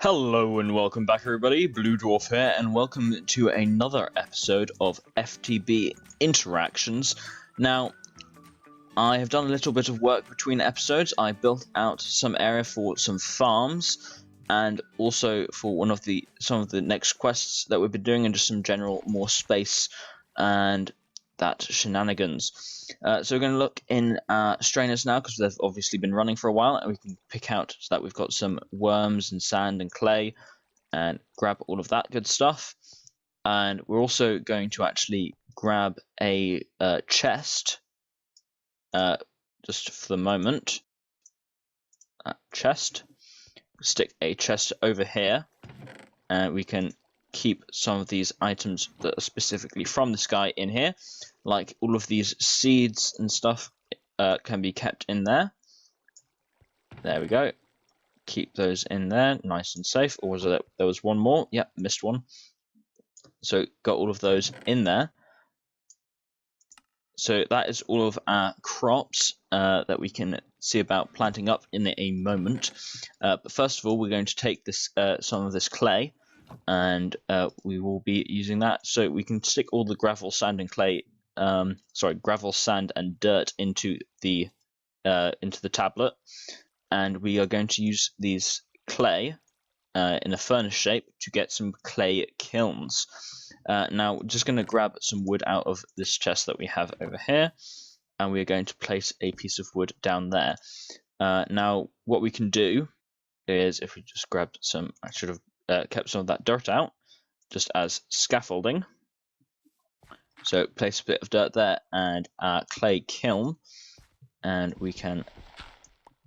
Hello and welcome back everybody, Blue Dwarf here, and welcome to another episode of FTB Interactions. Now, I have done a little bit of work between episodes. I built out some area for some farms, and also for some of the next quests that we've been doing, and just some general more space and that shenanigans. So we're going to look in strainers now, because they've obviously been running for a while, and we can pick out so that we've got some worms and sand and clay, and grab all of that good stuff. And we're also going to actually grab a chest, just for the moment. Chest. Stick a chest over here, and we can keep some of these items that are specifically from this guy in here, like all of these seeds and stuff can be kept in there. There we go. Keep those in there, nice and safe. Or was there was one more? Yep, missed one. So got all of those in there. So that is all of our crops that we can see about planting up in a moment. But first of all, we're going to take this some of this clay, and we will be using that. So we can stick all the gravel, sand, and clay. Gravel, sand, and dirt into the tablet, and we are going to use these clay in a furnace shape to get some clay kilns. Now we're just going to grab some wood out of this chest that we have over here, and we're going to place a piece of wood down there. Now what we can do is, if we just grab some, I should have kept some of that dirt out just as scaffolding. So place a bit of dirt there and a clay kiln, and we can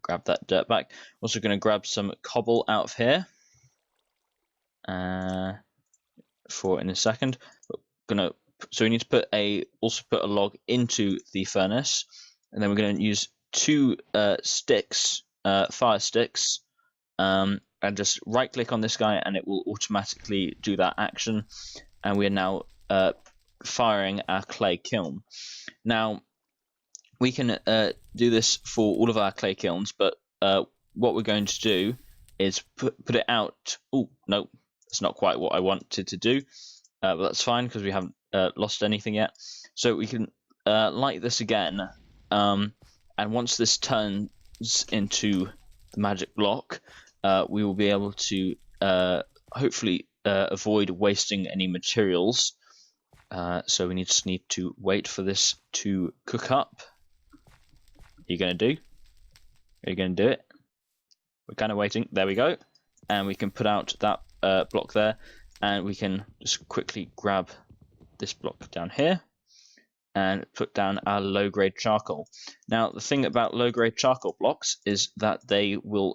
grab that dirt back. Also going to grab some cobble out of here for in a second. So we need to also put a log into the furnace, and then we're going to use two sticks, fire sticks, and just right click on this guy, and it will automatically do that action. And we are now firing our clay kiln. Now we can do this for all of our clay kilns, but what we're going to do is put it out. Oh no, that's not quite what I wanted to do, but that's fine because we haven't lost anything yet. So we can light this again, and once this turns into the magic block, we will be able to hopefully avoid wasting any materials. So we just need to wait for this to cook up. Are you going to do it? We're kind of waiting. There we go. And we can put out that block there, and we can just quickly grab this block down here and put down our low-grade charcoal. Now the thing about low-grade charcoal blocks is that they will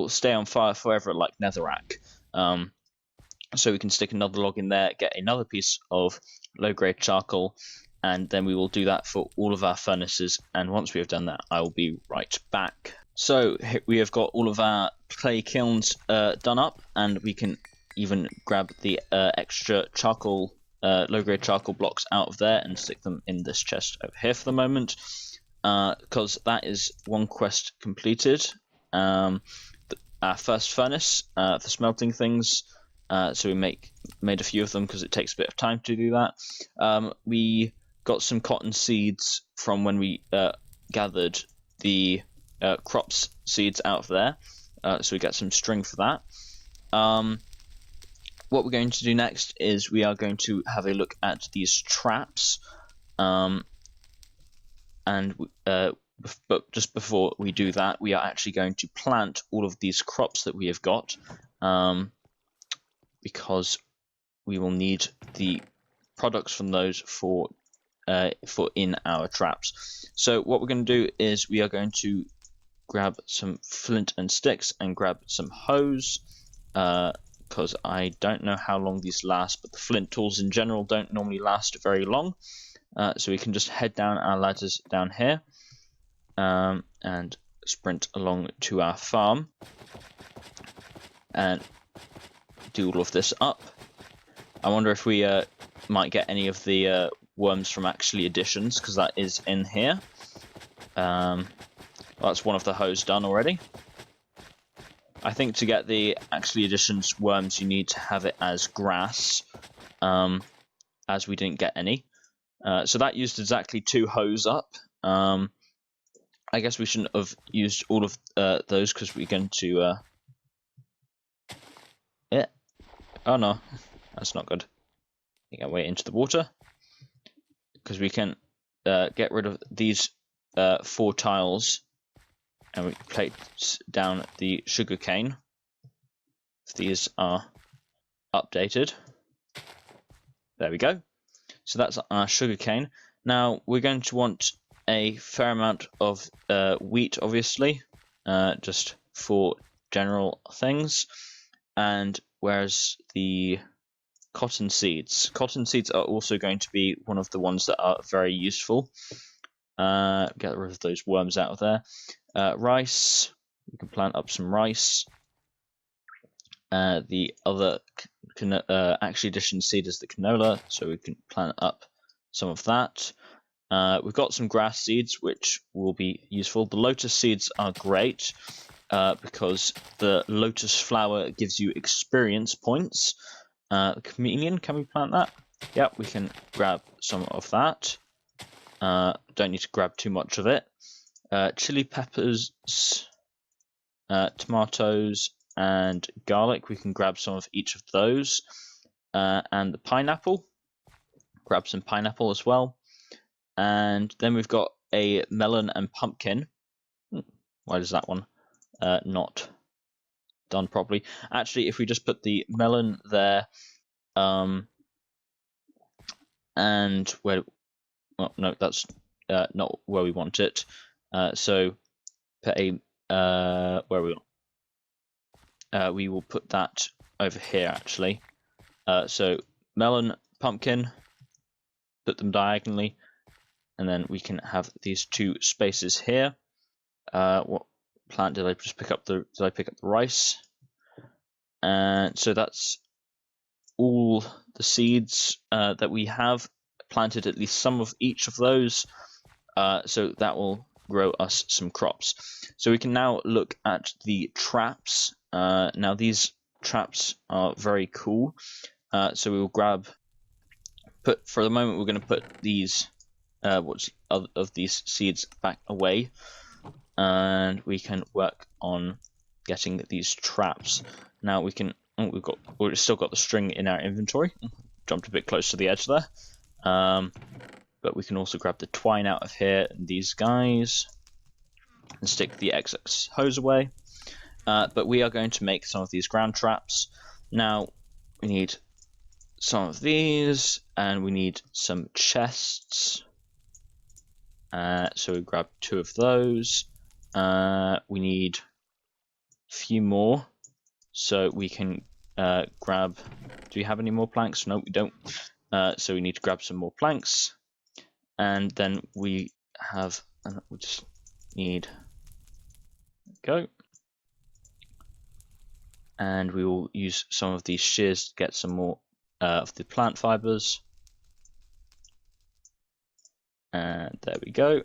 stay on fire forever, like netherrack. So we can stick another log in there, get another piece of low-grade charcoal, and then we will do that for all of our furnaces. And once we have done that, I will be right back. So we have got all of our clay kilns done up, and we can even grab the extra charcoal, low-grade charcoal blocks out of there and stick them in this chest over here for the moment, because that is one quest completed. Our first furnace for smelting things. So we made a few of them because it takes a bit of time to do that. We got some cotton seeds from when we gathered the crops seeds out of there, so we get some string for that. What we're going to do next is we are going to have a look at these traps, but just before we do that, we are actually going to plant all of these crops that we have got, because we will need the products from those for in our traps. So what we're going to do is we are going to grab some flint and sticks and grab some hose, because I don't know how long these last, but the flint tools in general don't normally last very long. So we can just head down our ladders down here, and sprint along to our farm and do all of this up. I wonder if we might get any of the worms from actually additions, because that is in here. Well, that's one of the hoes done already. I think to get the actually additions worms, you need to have it as grass, as we didn't get any. So that used exactly 2 hose up. I guess we shouldn't have used all of those because we're going to... Yeah. Oh no, that's not good. You can wait into the water because we can get rid of these 4 tiles, and we place down the sugarcane. If these are updated, there we go. So that's our sugarcane. Now we're going to want a fair amount of wheat, obviously, just for general things. And whereas the cotton seeds are also going to be one of the ones that are very useful. Get rid of those worms out of there. Rice, we can plant up some rice. The other actually addition seed is the canola, so we can plant up some of that. We've got some grass seeds, which will be useful. The lotus seeds are great because the lotus flower gives you experience points. Chameleon, can we plant that? Yep, we can grab some of that. Don't need to grab too much of it. Chili peppers, tomatoes, and garlic. We can grab some of each of those. And the pineapple. Grab some pineapple as well. And then we've got a melon and pumpkin. Why does that one not done properly? Actually, if we just put the melon there, and where... Oh, no, that's not where we want it. So put a... where we want... we will put that over here, actually. So melon, pumpkin, put them diagonally, and then we can have these 2 spaces here. What plant did I just pick up? Did I pick up the rice? And so that's all the seeds that we have. Planted at least some of each of those, so that will grow us some crops. So we can now look at the traps. Now these traps are very cool. So we will for the moment we're going to put these of these seeds back away, and we can work on getting these traps. Now we can... Oh, we've still got the string in our inventory. Jumped a bit close to the edge there. But we can also grab the twine out of here, and these guys, and stick the excess hose away. But we are going to make some of these ground traps. Now we need some of these, and we need some chests. So we grab 2 of those. We need a few more, so we can grab... Do we have any more planks? No, we don't. So we need to grab some more planks, and then we have... we just need... Go. And we will use some of these shears to get some more of the plant fibers. And there we go.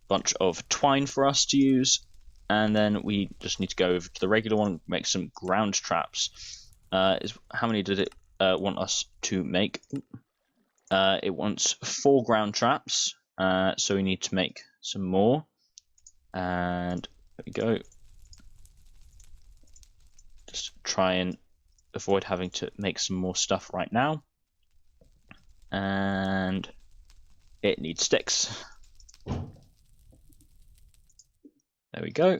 Bunch of twine for us to use, and then we just need to go over to the regular one, make some ground traps. How many did it want us to make? It wants 4 ground traps, so we need to make some more. And there we go. Just try and avoid having to make some more stuff right now. And it needs sticks. There we go.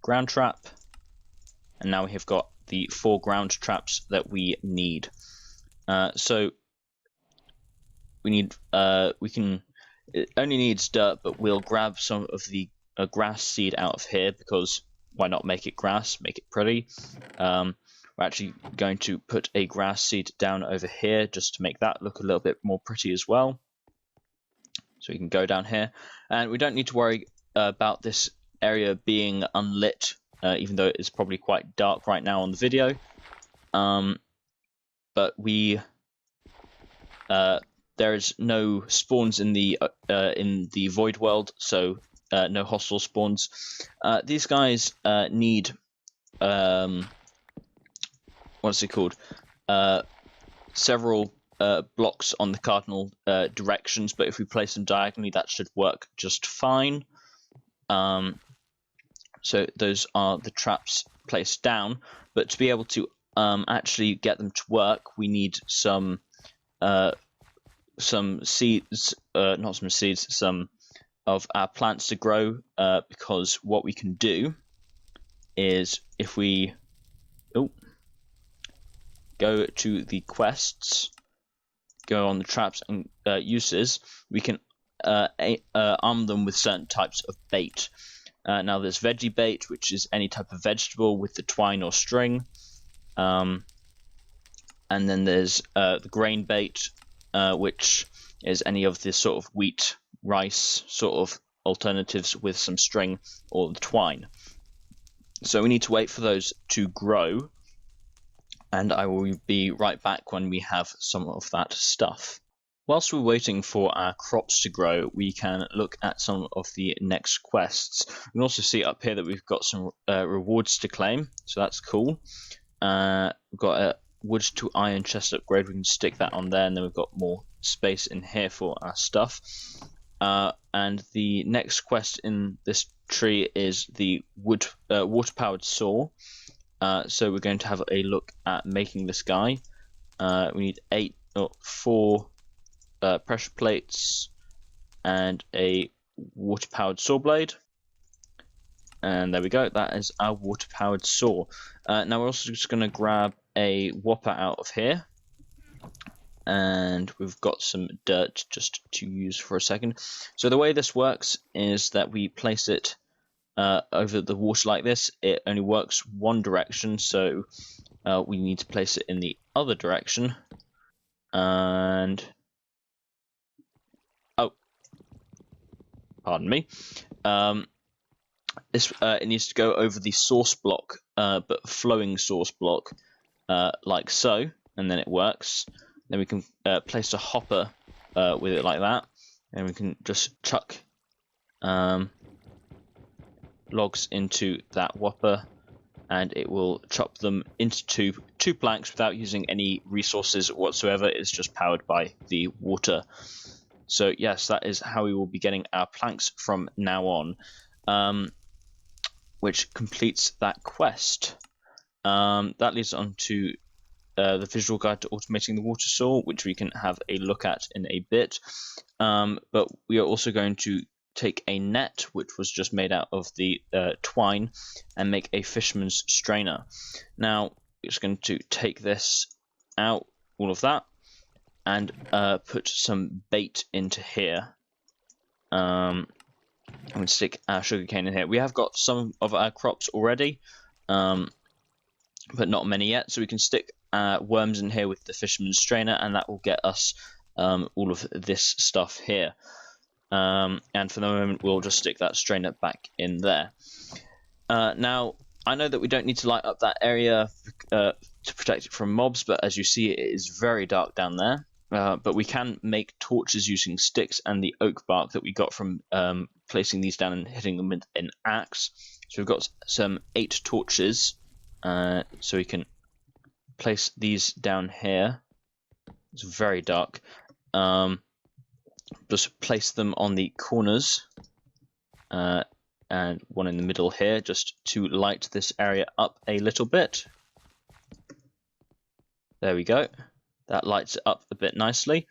Ground trap. And now we have got the 4 ground traps that we need. So we need... it only needs dirt, but we'll grab some of the grass seed out of here, because why not make it grass, make it pretty. We're actually going to put a grass seed down over here just to make that look a little bit more pretty as well. So we can go down here, and we don't need to worry about this area being unlit, even though it is probably quite dark right now on the video. But there is no spawns in the void world, so no hostile spawns. These guys need what's it called? Several blocks on the cardinal directions, but if we place them diagonally, that should work just fine. So those are the traps placed down, but to be able to actually get them to work, we need some seeds, not some seeds, some of our plants to grow, because what we can do is if we go to the quests, go on the traps and uses, we can arm them with certain types of bait. Now there's veggie bait, which is any type of vegetable with the twine or string, and then there's the grain bait, which is any of the sort of wheat, rice sort of alternatives with some string or the twine. So we need to wait for those to grow, and I will be right back when we have some of that stuff. Whilst we're waiting for our crops to grow, we can look at some of the next quests. You can also see up here that we've got some rewards to claim, so that's cool. We've got a wood to iron chest upgrade, we can stick that on there, and then we've got more space in here for our stuff. And the next quest in this tree is the water-powered saw. So we're going to have a look at making this guy. We need 4 pressure plates and a water-powered saw blade. And there we go, that is our water-powered saw. Now we're also just going to grab a whopper out of here. And we've got some dirt just to use for a second. So the way this works is that we place it over the water like this. It only works one direction, so we need to place it in the other direction. And pardon me. It needs to go over the source block, but flowing source block, like so, and then it works. Then we can place a hopper with it like that, and we can just chuck logs into that whopper, and it will chop them into two planks without using any resources whatsoever. It's just powered by the water. So yes, that is how we will be getting our planks from now on, which completes that quest. That leads on to the visual guide to automating the water saw, which we can have a look at in a bit. But we are also going to take a net, which was just made out of the twine, and make a fisherman's strainer. Now, we're just going to take this out, all of that, and put some bait into here. I'm going to stick our sugarcane in here. We have got some of our crops already, but not many yet, so we can stick worms in here with the fisherman's strainer, and that will get us all of this stuff here. And for the moment, we'll just stick that strainer back in there. Now, I know that we don't need to light up that area to protect it from mobs, but as you see, it is very dark down there. But we can make torches using sticks and the oak bark that we got from placing these down and hitting them with an axe. So we've got some 8 torches, so we can place these down here. It's very dark. Just place them on the corners, and one in the middle here, just to light this area up a little bit. There we go. That lights it up a bit nicely,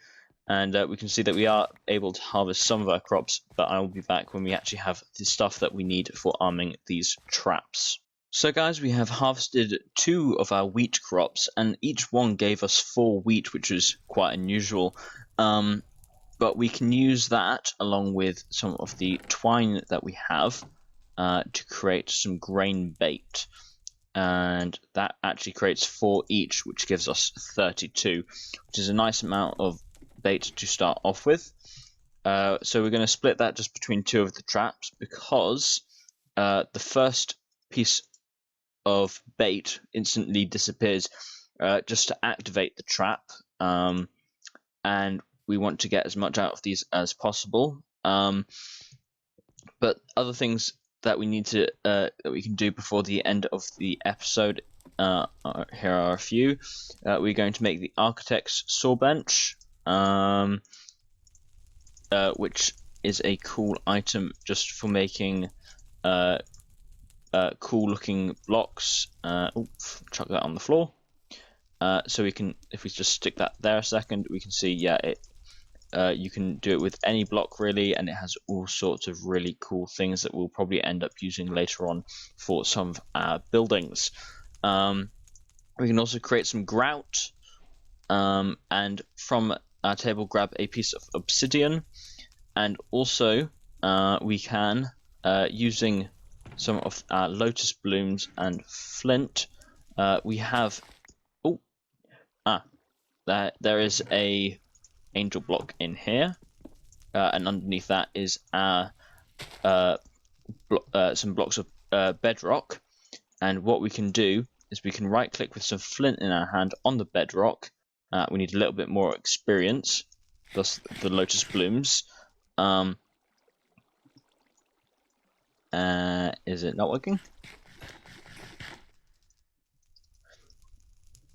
and we can see that we are able to harvest some of our crops, but I will be back when we actually have the stuff that we need for arming these traps. So guys, we have harvested 2 of our wheat crops, and each one gave us 4 wheat, which was quite unusual. But we can use that along with some of the twine that we have to create some grain bait. And that actually creates 4 each, which gives us 32, which is a nice amount of bait to start off with. So we're going to split that just between 2 of the traps, because the first piece of bait instantly disappears just to activate the trap, and we want to get as much out of these as possible. But other things that we need to that we can do before the end of the episode, here are a few. We're going to make the architect's saw bench, which is a cool item just for making cool looking blocks. Chuck that on the floor. So we can, if we just stick that there a second, we can see, yeah, you can do it with any block really, and it has all sorts of really cool things that we'll probably end up using later on for some of our buildings. We can also create some grout, and from our table grab a piece of obsidian, and also we can, using some of our lotus blooms and flint, we have there is a angel block in here, and underneath that is our some blocks of bedrock. And what we can do is we can right click with some flint in our hand on the bedrock. We need a little bit more experience, thus the lotus blooms. Is it not working?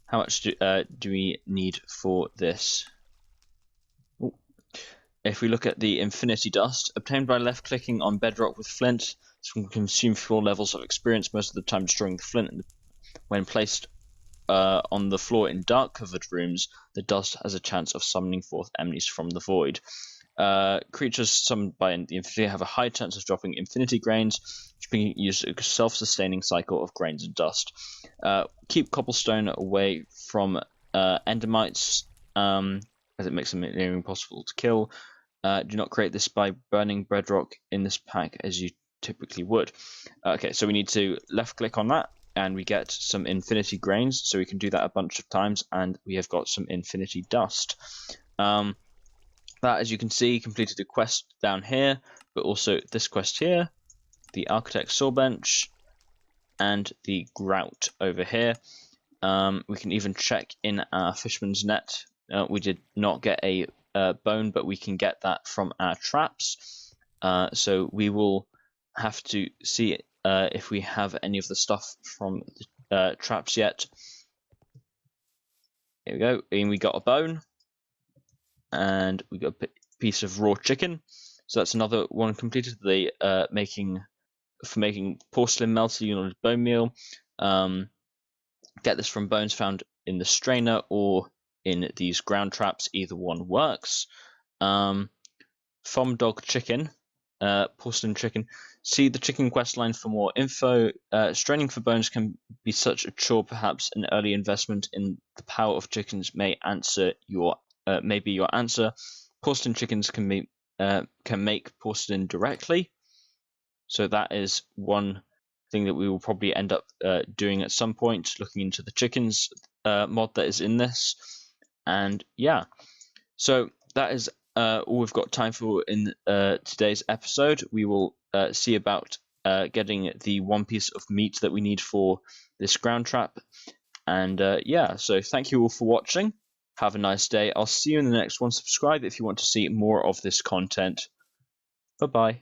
How much do we need for this? Ooh. If we look at the infinity dust, obtained by left clicking on bedrock with flint, this can consume 4 levels of experience, most of the time destroying the flint. When placed on the floor in dark covered rooms, the dust has a chance of summoning forth enemies from the void. Creatures summoned by the infinity have a high chance of dropping infinity grains, which can use a self-sustaining cycle of grains and dust. Keep cobblestone away from endermites, as it makes them nearly impossible to kill. Do not create this by burning bedrock in this pack as you typically would. Okay, so we need to left click on that, and we get some infinity grains, so we can do that a bunch of times, and we have got some infinity dust. That, as you can see, completed a quest down here, but also this quest here, the architect's saw bench, and the grout over here. We can even check in our fisherman's net. We did not get a bone, but we can get that from our traps. So we will have to see if we have any of the stuff from the traps yet. Here we go, and we got a bone. And we got a piece of raw chicken, so that's another one completed. The making porcelain melted unit bone meal. Get this from bones found in the strainer or in these ground traps. Either one works. Farm dog chicken, porcelain chicken. See the chicken quest line for more info. Straining for bones can be such a chore. Perhaps an early investment in the power of chickens may be your answer. Porcelain chickens can make porcelain directly, so that is one thing that we will probably end up doing at some point, looking into the chickens mod that is in this. And yeah, so that is all we've got time for in today's episode. We will see about getting the one piece of meat that we need for this ground trap. And yeah, so thank you all for watching. Have a nice day. I'll see you in the next one. Subscribe if you want to see more of this content. Bye-bye.